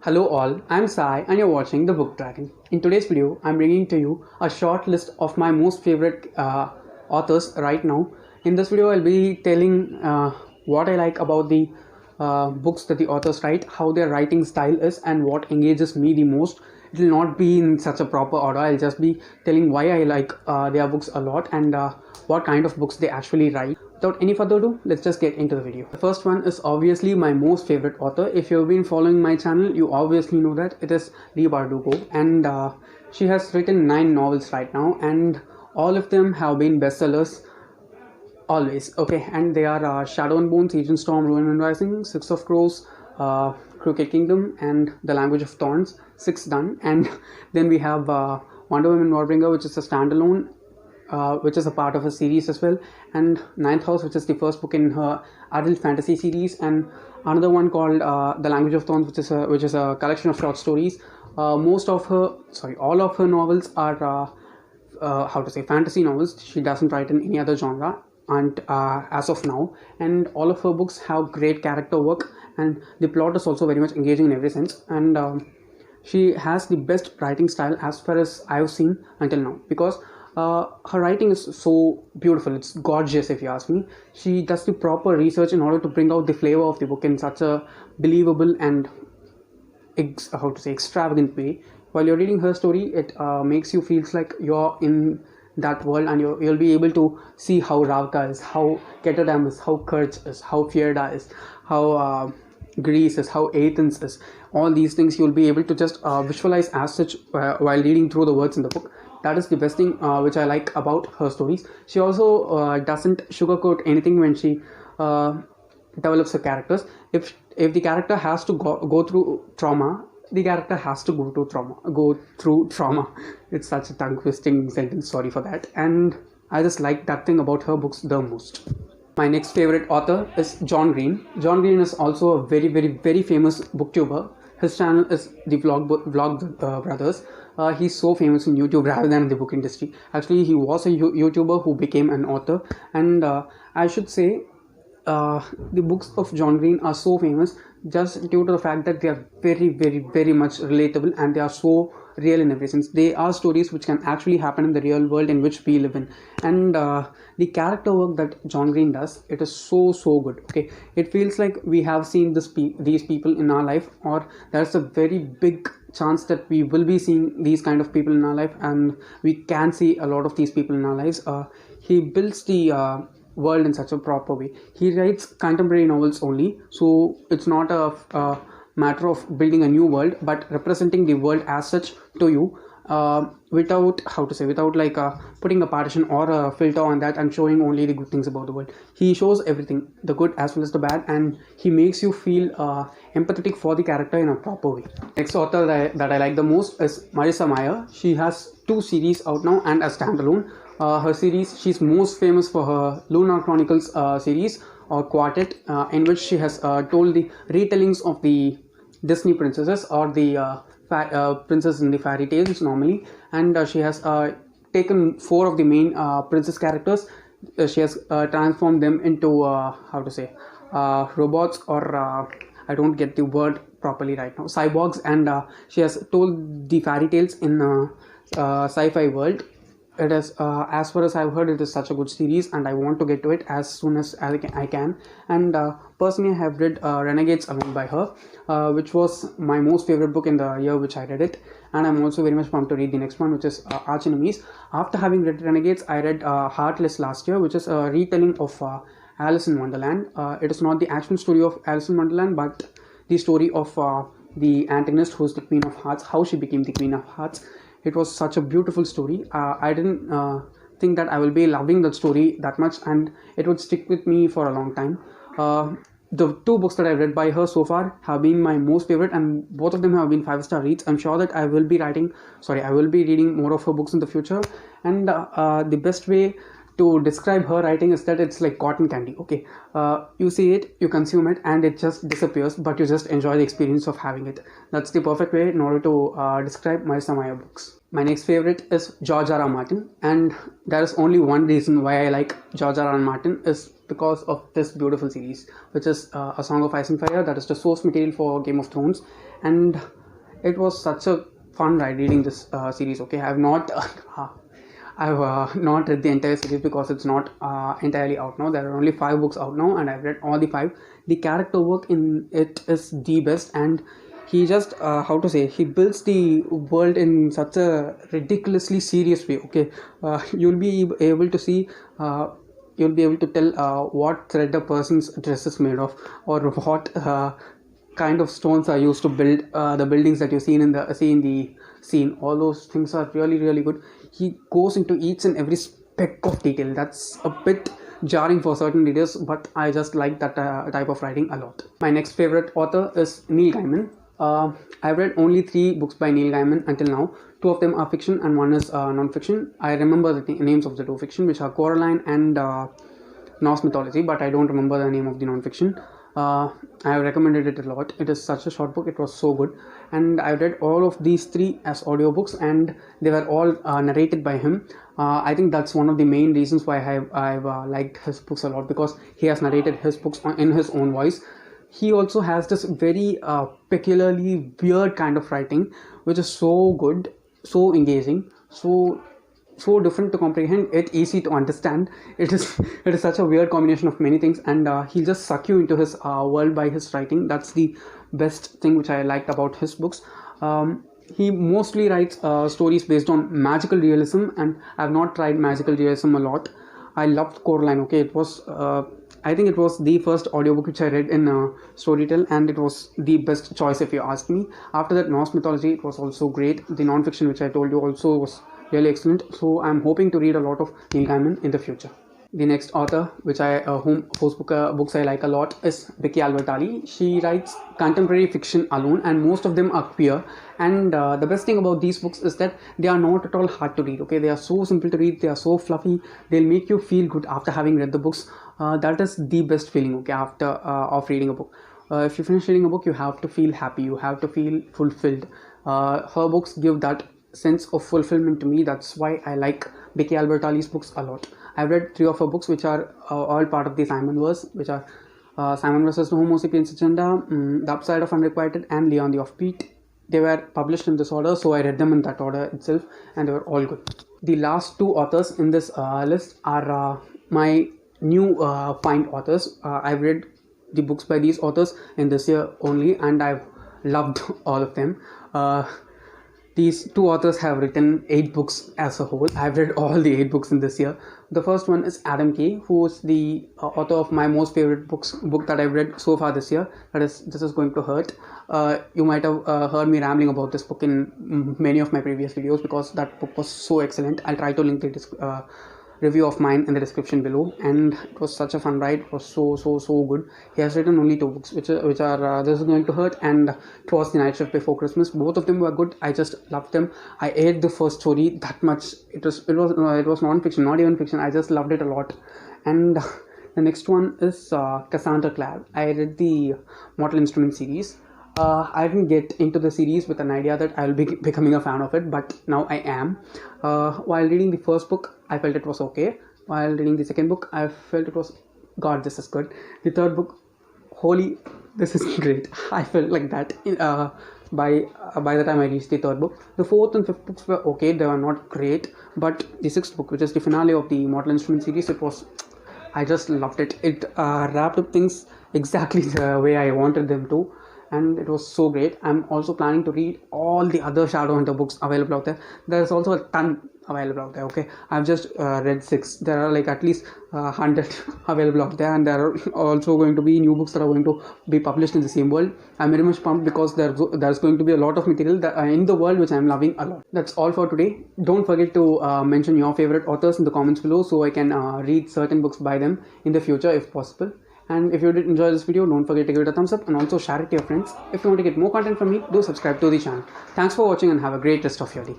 Hello all, I'm Sai and you're watching The Book Dragon. In today's video, I'm bringing to you a short list of my most favorite authors right now. In this video, I'll be telling what I like about the books that the authors write, how their writing style is, and what engages me the most. It will not be in such a proper order. I'll just be telling why I like their books a lot and what kind of books they actually write. Without any further ado, let's just get into the video. The first one is obviously my most favorite author. If you've been following my channel, you obviously know that it is Leigh Bardugo, and she has written 9 novels right now, and all of them have been bestsellers always. Okay, and they are Shadow and Bone, Siege and Storm, Ruin and Rising, Six of Crows, Crooked Kingdom, and The Language of Thorns. 6 done. And then we have Wonder Woman Warbringer, which is a standalone, which is a part of a series as well, and Ninth House, which is the first book in her adult fantasy series, and another one called The Language of Thorns, which is a collection of short stories. All of her novels are fantasy novels. She doesn't write in any other genre, and as of now, and all of her books have great character work, and the plot is also very much engaging in every sense, and she has the best writing style as far as I've seen until now, because her writing is so beautiful. It's gorgeous, if you ask me. She does the proper research in order to bring out the flavor of the book in such a believable and extravagant way. While you're reading her story, it makes you feel like you're in that world, and you'll be able to see how Ravka is, how Ketterdam is, how Kerch is, how Fjerda is, how Greece is, how Athens is. All these things you'll be able to just visualize as such while reading through the words in the book. That is the best thing which I like about her stories. She also doesn't sugarcoat anything when she develops her characters. If the character has to go through trauma, the character has to go through trauma. It's such a tongue twisting sentence, sorry for that. And I just like that thing about her books the most. My next favorite author is John Green. John Green is also a very, very, very famous booktuber. His channel is the Vlog Brothers. He's so famous in YouTube rather than in the book industry. Actually, he was a YouTuber who became an author, and I should say the books of John Green are so famous just due to the fact that they are very, very, very much relatable, and they are so real in every sense. They are stories which can actually happen in the real world in which we live in, and the character work that John Green does, it is so good. Okay, it feels like we have seen these people in our life, or there's a very big chance that we will be seeing these kind of people in our life, and we can see a lot of these people in our lives. He builds the world in such a proper way. He writes contemporary novels only, so it's not a matter of building a new world, but representing the world as such to you, without putting a partition or a filter on that and showing only the good things about the world. He shows everything, the good as well as the bad, and he makes you feel empathetic for the character in a proper way. Next author that I like the most is Marissa Meyer. She has 2 series out now and a standalone. Her series, she's most famous for her Lunar Chronicles series or quartet, in which she has told the retellings of the Disney princesses, or the princess in the fairy tales normally, and she has taken 4 of the main princess characters. She has transformed them into robots, or I don't get the word properly right now, cyborgs, and she has told the fairy tales in sci-fi world. It is, as far as I've heard, it is such a good series, and I want to get to it as soon as I can. And personally, I have read Renegades Alone by her, which was my most favorite book in the year which I read it, and I'm also very much pumped to read the next one, which is Arch Enemies. After having read Renegades, I read Heartless last year, which is a retelling of Alice in Wonderland. It is not the actual story of Alice in Wonderland, but the story of the antagonist, who is the Queen of Hearts, how she became the Queen of Hearts. It was such a beautiful story. I didn't think that I will be loving that story that much, and it would stick with me for a long time. The 2 books that I've read by her so far have been my most favorite, and both of them have been 5-star reads. I'm sure that I will be reading more of her books in the future, and the best way to describe her writing is that it's like cotton candy. Okay, you see it, you consume it, and it just disappears, but you just enjoy the experience of having it. That's the perfect way in order to describe Marissa Meyer books. My next favorite is George R. R. Martin, and there is only one reason why I like George R. R. Martin is because of this beautiful series, which is A Song of Ice and Fire. That is the source material for Game of Thrones, and it was such a fun ride reading this series. Okay, I have not not read the entire series because it's not entirely out now. There are only 5 books out now, and I've read all the 5. The character work in it is the best, and he just he builds the world in such a ridiculously serious way. Okay, you'll be able to see. You'll be able to tell what thread a person's dress is made of, or what kind of stones are used to build the buildings that you see in the scene. All those things are really, really good. He goes into each and every speck of detail. That's a bit jarring for certain readers, but I just like that type of writing a lot. My next favorite author is Neil Gaiman. I've read only 3 books by Neil Gaiman until now. 2 of them are fiction and 1 is non-fiction. I remember the names of the 2 fiction, which are Coraline and Norse mythology, but I don't remember the name of the non-fiction. I have recommended it a lot. It is such a short book. It was so good, and I read all of these 3 as audiobooks, and they were all narrated by him. I think that's one of the main reasons why I've liked his books a lot, because he has narrated his books in his own voice. He also has this very peculiarly weird kind of writing, which is so good, so engaging, so different to comprehend, yet easy to understand. It is such a weird combination of many things, and he'll just suck you into his world by his writing. That's the best thing which I liked about his books. He mostly writes stories based on magical realism, and I have not tried magical realism a lot. I loved Coraline. Okay, it was I think it was the first audiobook which I read in Storytel, and it was the best choice if you ask me. After that, Norse mythology, it was also great. The non-fiction which I told you also was really excellent. So I'm hoping to read a lot of Neil Gaiman in the future. The next author whose books I like a lot is Becky Albertalli. She writes contemporary fiction alone, and most of them are queer. And the best thing about these books is that they are not at all hard to read. Okay, they are so simple to read. They are so fluffy. They'll make you feel good after having read the books. That is the best feeling. Okay, after of reading a book. If you finish reading a book, you have to feel happy. You have to feel fulfilled. Her books give that sense of fulfillment to me. That's why I like Becky Albertalli's books a lot. I've read 3 of her books, which are all part of the Simonverse, which are Simon vs. the Homo sapiens Agenda, The Upside of Unrequited, and Leon the Offbeat. They were published in this order, so I read them in that order itself, and they were all good. The last 2 authors in this list are my new find authors. I've read the books by these authors in this year only, and I've loved all of them. These 2 authors have written 8 books as a whole. I've read all the 8 books in this year. The first one is Adam Kay, who is the author of my most favorite book that I've read so far this year. That is This Is Going to Hurt. You might have heard me rambling about this book in many of my previous videos, because that book was so excellent. I'll try to link the review of mine in the description below, and it was such a fun ride. It was so good. He has written only 2 books, which are This Is Going to Hurt and It Was the Night Shift Before Christmas. Both of them were good. I just loved them. I ate the first story that much. It was non-fiction, not even fiction. I just loved it a lot. And the next one is Cassandra Clare. I read the Mortal Instruments series. I didn't get into the series with an idea that I'll be becoming a fan of it, but now I am. While reading the first book, I felt it was okay. While reading the second book, I felt it was, God, this is good. The third book, holy, this is great. I felt like that by the time I reached the third book. The fourth and fifth books were okay. They were not great, but the sixth book, which is the finale of the Mortal Instruments series, I just loved it. It wrapped up things exactly the way I wanted them to, and it was so great. I'm also planning to read all the other Shadowhunter books available out there. There's also a ton available out there. Okay, I've just read 6. There are like at least 100 available out there, and there are also going to be new books that are going to be published in the same world. I'm very much pumped because there's going to be a lot of material in the world which I'm loving a lot. That's all for today. Don't forget to mention your favorite authors in the comments below, so I can read certain books by them in the future if possible. And if you did enjoy this video, don't forget to give it a thumbs up and also share it to your friends. If you want to get more content from me, do subscribe to the channel. Thanks for watching and have a great rest of your day.